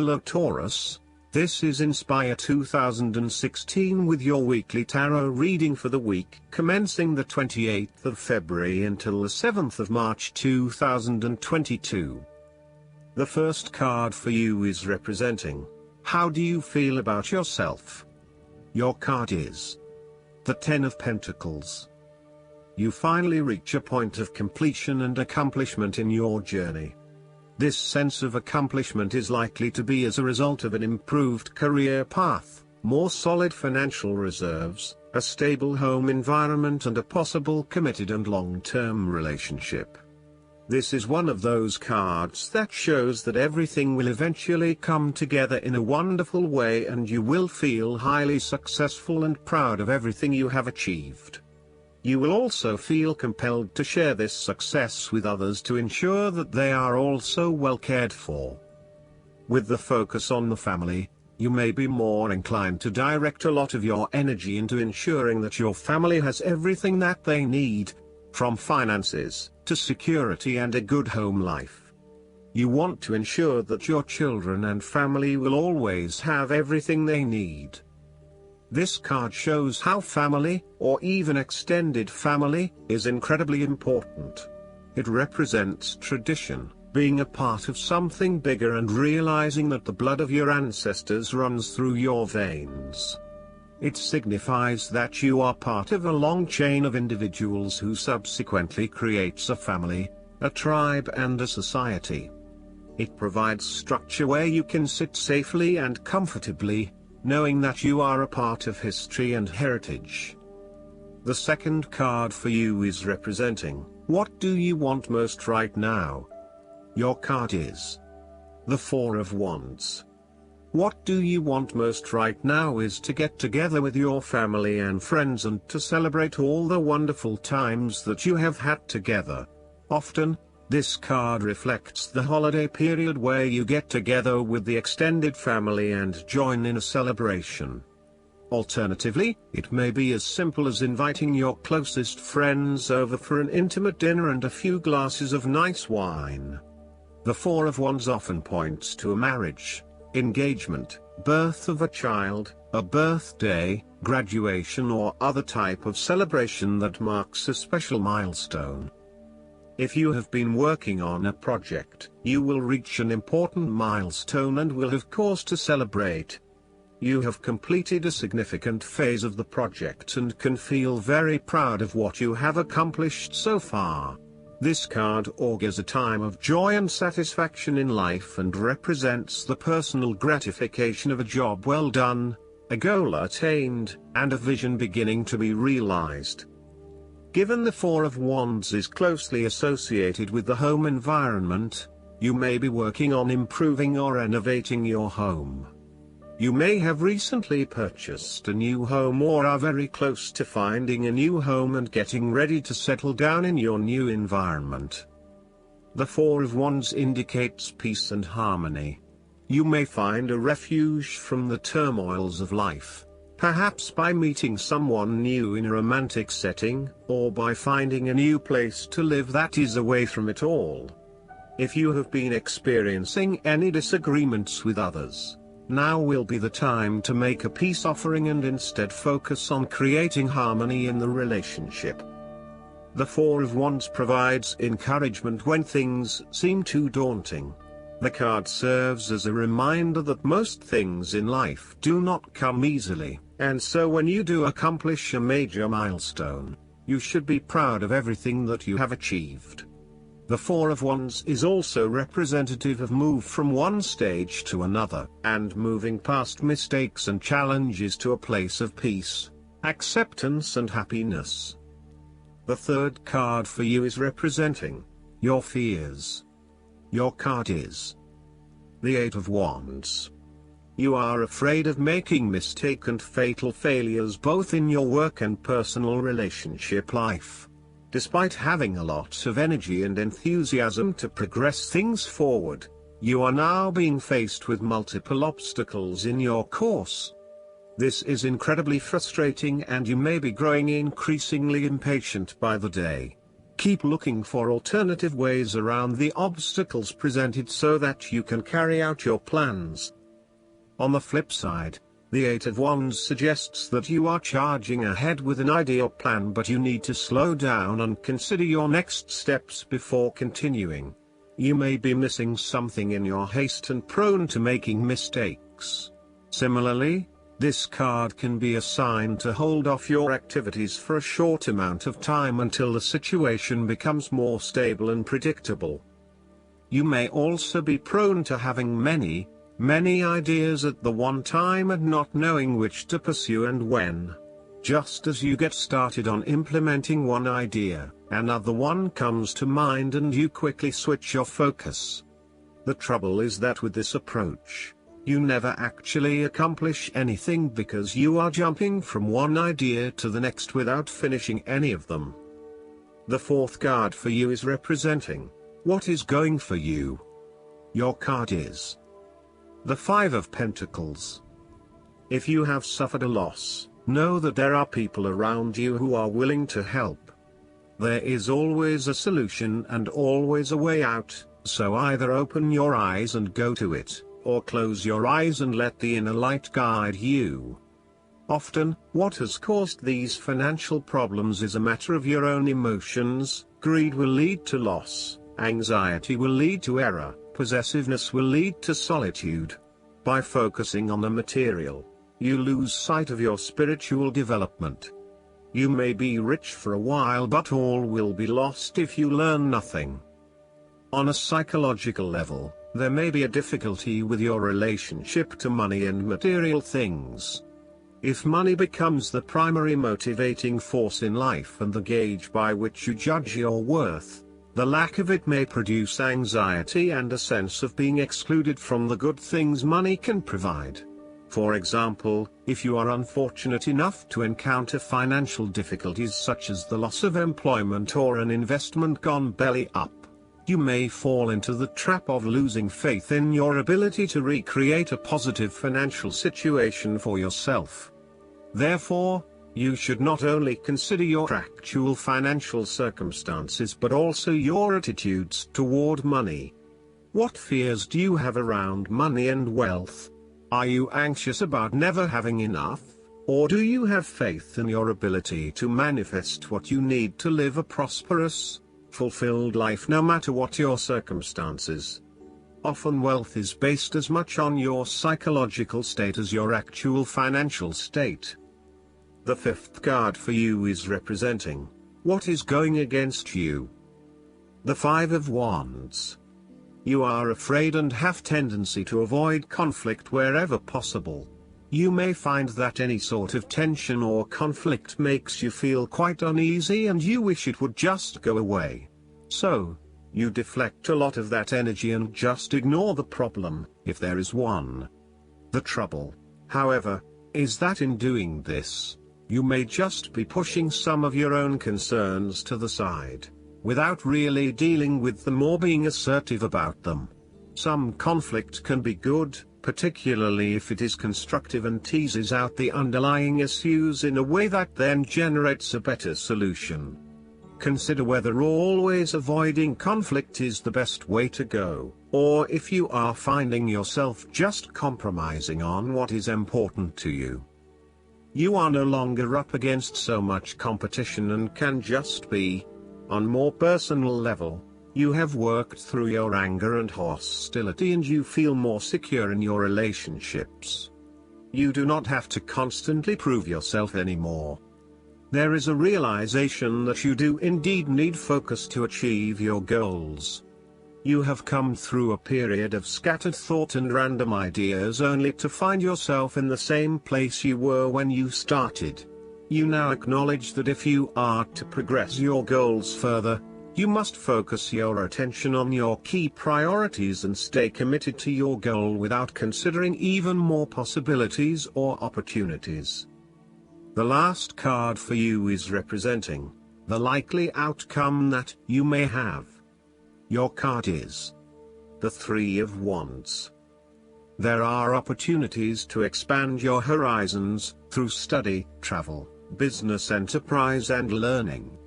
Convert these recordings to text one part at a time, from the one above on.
Hello Taurus, this is Inspire 2016 with your weekly tarot reading for the week commencing the 28th of February until the 7th of March 2022. The first card for you is representing, how do you feel about yourself? Your card is the Ten of Pentacles. You finally reach a point of completion and accomplishment in your journey. This sense of accomplishment is likely to be as a result of an improved career path, more solid financial reserves, a stable home environment and a possible committed and long-term relationship. This is one of those cards that shows that everything will eventually come together in a wonderful way and you will feel highly successful and proud of everything you have achieved. You will also feel compelled to share this success with others to ensure that they are also well cared for. With the focus on the family, you may be more inclined to direct a lot of your energy into ensuring that your family has everything that they need, from finances to security and a good home life. You want to ensure that your children and family will always have everything they need. This card shows how family, or even extended family, is incredibly important. It represents tradition, being a part of something bigger and realizing that the blood of your ancestors runs through your veins. It signifies that you are part of a long chain of individuals who subsequently creates a family, a tribe and a society. It provides structure where you can sit safely and comfortably, knowing that you are a part of history and heritage. The second card for you is representing, what do you want most right now? Your card is the Four of Wands. What do you want most right now is to get together with your family and friends and to celebrate all the wonderful times that you have had together. Often, this card reflects the holiday period where you get together with the extended family and join in a celebration. Alternatively, it may be as simple as inviting your closest friends over for an intimate dinner and a few glasses of nice wine. The Four of Wands often points to a marriage, engagement, birth of a child, a birthday, graduation or other type of celebration that marks a special milestone. If you have been working on a project, you will reach an important milestone and will have cause to celebrate. You have completed a significant phase of the project and can feel very proud of what you have accomplished so far. This card augurs a time of joy and satisfaction in life and represents the personal gratification of a job well done, a goal attained, and a vision beginning to be realized. Given the Four of Wands is closely associated with the home environment, you may be working on improving or renovating your home. You may have recently purchased a new home or are very close to finding a new home and getting ready to settle down in your new environment. The Four of Wands indicates peace and harmony. You may find a refuge from the turmoils of life, perhaps by meeting someone new in a romantic setting, or by finding a new place to live that is away from it all. If you have been experiencing any disagreements with others, now will be the time to make a peace offering and instead focus on creating harmony in the relationship. The Four of Wands provides encouragement when things seem too daunting. The card serves as a reminder that most things in life do not come easily, and so when you do accomplish a major milestone, you should be proud of everything that you have achieved. The Four of Wands is also representative of move from one stage to another, and moving past mistakes and challenges to a place of peace, acceptance and happiness. The third card for you is representing your fears. Your card is the Eight of Wands. You are afraid of making mistakes and fatal failures both in your work and personal relationship life. Despite having a lot of energy and enthusiasm to progress things forward, you are now being faced with multiple obstacles in your course. This is incredibly frustrating and you may be growing increasingly impatient by the day. Keep looking for alternative ways around the obstacles presented so that you can carry out your plans, On the flip side, the Eight of Wands suggests that you are charging ahead with an idea or plan, but you need to slow down and consider your next steps before continuing. You may be missing something in your haste and prone to making mistakes. Similarly, this card can be a sign to hold off your activities for a short amount of time until the situation becomes more stable and predictable. You may also be prone to having many ideas at the one time and not knowing which to pursue and when. Just as you get started on implementing one idea, another one comes to mind and you quickly switch your focus. The trouble is that with this approach, you never actually accomplish anything because you are jumping from one idea to the next without finishing any of them. The fourth card for you is representing what is going for you. Your card is the Five of Pentacles. If you have suffered a loss, know that there are people around you who are willing to help. There is always a solution and always a way out, so either open your eyes and go to it, or close your eyes and let the inner light guide you. Often, what has caused these financial problems is a matter of your own emotions. Greed will lead to loss, anxiety will lead to error, possessiveness will lead to solitude. By focusing on the material, you lose sight of your spiritual development. You may be rich for a while, but all will be lost if you learn nothing. On a psychological level, there may be a difficulty with your relationship to money and material things. If money becomes the primary motivating force in life and the gauge by which you judge your worth, the lack of it may produce anxiety and a sense of being excluded from the good things money can provide. For example, if you are unfortunate enough to encounter financial difficulties such as the loss of employment or an investment gone belly up, you may fall into the trap of losing faith in your ability to recreate a positive financial situation for yourself. Therefore, you should not only consider your actual financial circumstances but also your attitudes toward money. What fears do you have around money and wealth? Are you anxious about never having enough, or do you have faith in your ability to manifest what you need to live a prosperous, fulfilled life no matter what your circumstances? Often wealth is based as much on your psychological state as your actual financial state. The fifth card for you is representing what is going against you. The Five of Wands. You are afraid and have tendency to avoid conflict wherever possible. You may find that any sort of tension or conflict makes you feel quite uneasy and you wish it would just go away. So, you deflect a lot of that energy and just ignore the problem, if there is one. The trouble, however, is that in doing this, you may just be pushing some of your own concerns to the side, without really dealing with them or being assertive about them. Some conflict can be good, particularly if it is constructive and teases out the underlying issues in a way that then generates a better solution. Consider whether always avoiding conflict is the best way to go, or if you are finding yourself just compromising on what is important to you. You are no longer up against so much competition and can just be. On more personal level, you have worked through your anger and hostility and you feel more secure in your relationships. You do not have to constantly prove yourself anymore. There is a realization that you do indeed need focus to achieve your goals. You have come through a period of scattered thought and random ideas only to find yourself in the same place you were when you started. You now acknowledge that if you are to progress your goals further, you must focus your attention on your key priorities and stay committed to your goal without considering even more possibilities or opportunities. The last card for you is representing the likely outcome that you may have. Your card is the Three of Wands. There are opportunities to expand your horizons through study, travel, business enterprise and learning.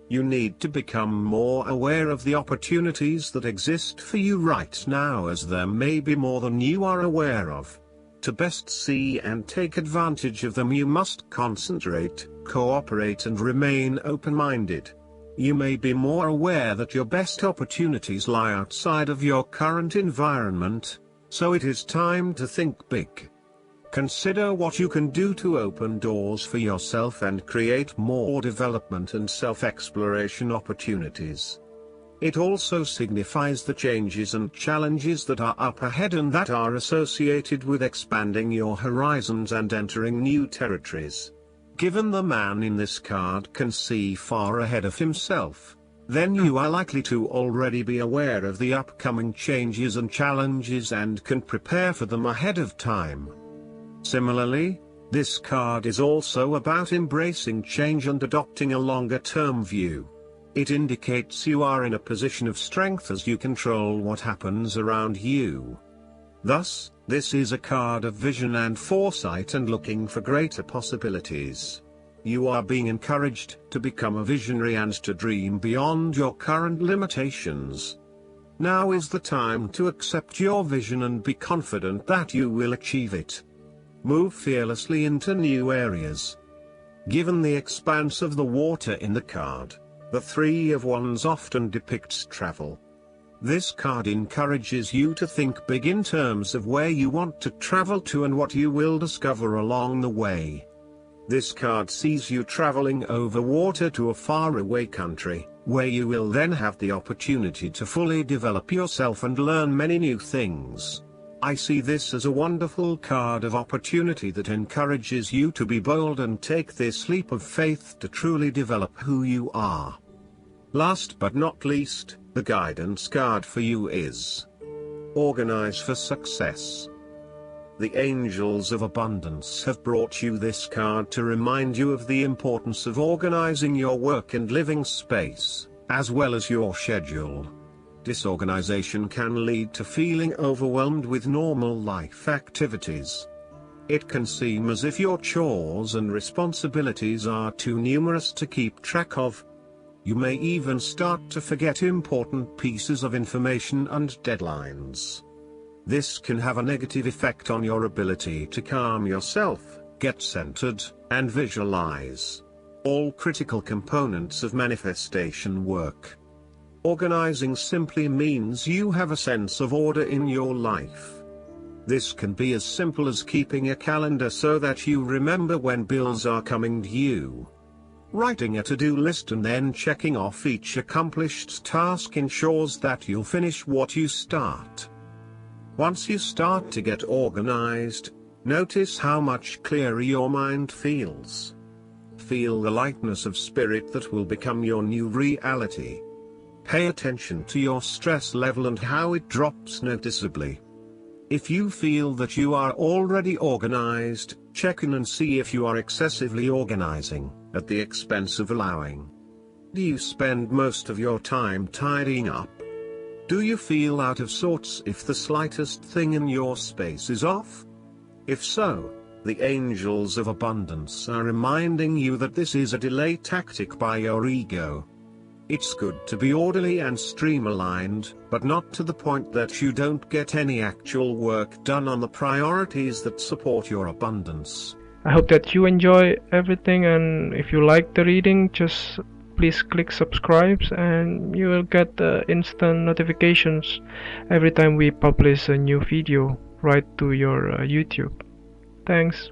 You need to become more aware of the opportunities that exist for you right now, as there may be more than you are aware of. To best see and take advantage of them, you must concentrate, cooperate and remain open-minded. You may be more aware that your best opportunities lie outside of your current environment, so it is time to think big. Consider what you can do to open doors for yourself and create more development and self-exploration opportunities. It also signifies the changes and challenges that are up ahead and that are associated with expanding your horizons and entering new territories. Given the man in this card can see far ahead of himself, then you are likely to already be aware of the upcoming changes and challenges and can prepare for them ahead of time. Similarly, this card is also about embracing change and adopting a longer-term view. It indicates you are in a position of strength as you control what happens around you. Thus, this is a card of vision and foresight and looking for greater possibilities. You are being encouraged to become a visionary and to dream beyond your current limitations. Now is the time to accept your vision and be confident that you will achieve it. Move fearlessly into new areas. Given the expanse of the water in the card, the Three of Wands often depicts travel. This card encourages you to think big in terms of where you want to travel to and what you will discover along the way. This card sees you traveling over water to a faraway country, where you will then have the opportunity to fully develop yourself and learn many new things. I see this as a wonderful card of opportunity that encourages you to be bold and take this leap of faith to truly develop who you are. Last but not least, the guidance card for you is Organize for Success. The Angels of Abundance have brought you this card to remind you of the importance of organizing your work and living space, as well as your schedule. Disorganization can lead to feeling overwhelmed with normal life activities. It can seem as if your chores and responsibilities are too numerous to keep track of. You may even start to forget important pieces of information and deadlines. This can have a negative effect on your ability to calm yourself, get centered, and visualize. All critical components of manifestation work. Organizing simply means you have a sense of order in your life. This can be as simple as keeping a calendar so that you remember when bills are coming due. Writing a to-do list and then checking off each accomplished task ensures that you'll finish what you start. Once you start to get organized, notice how much clearer your mind feels. Feel the lightness of spirit that will become your new reality. Pay attention to your stress level and how it drops noticeably. If you feel that you are already organized, check in and see if you are excessively organizing, at the expense of allowing. Do you spend most of your time tidying up? Do you feel out of sorts if the slightest thing in your space is off? If so, the Angels of Abundance are reminding you that this is a delay tactic by your ego. It's good to be orderly and streamlined, but not to the point that you don't get any actual work done on the priorities that support your abundance. I hope that you enjoy everything, and if you like the reading, just please click subscribe and you will get instant notifications every time we publish a new video right to your YouTube. Thanks.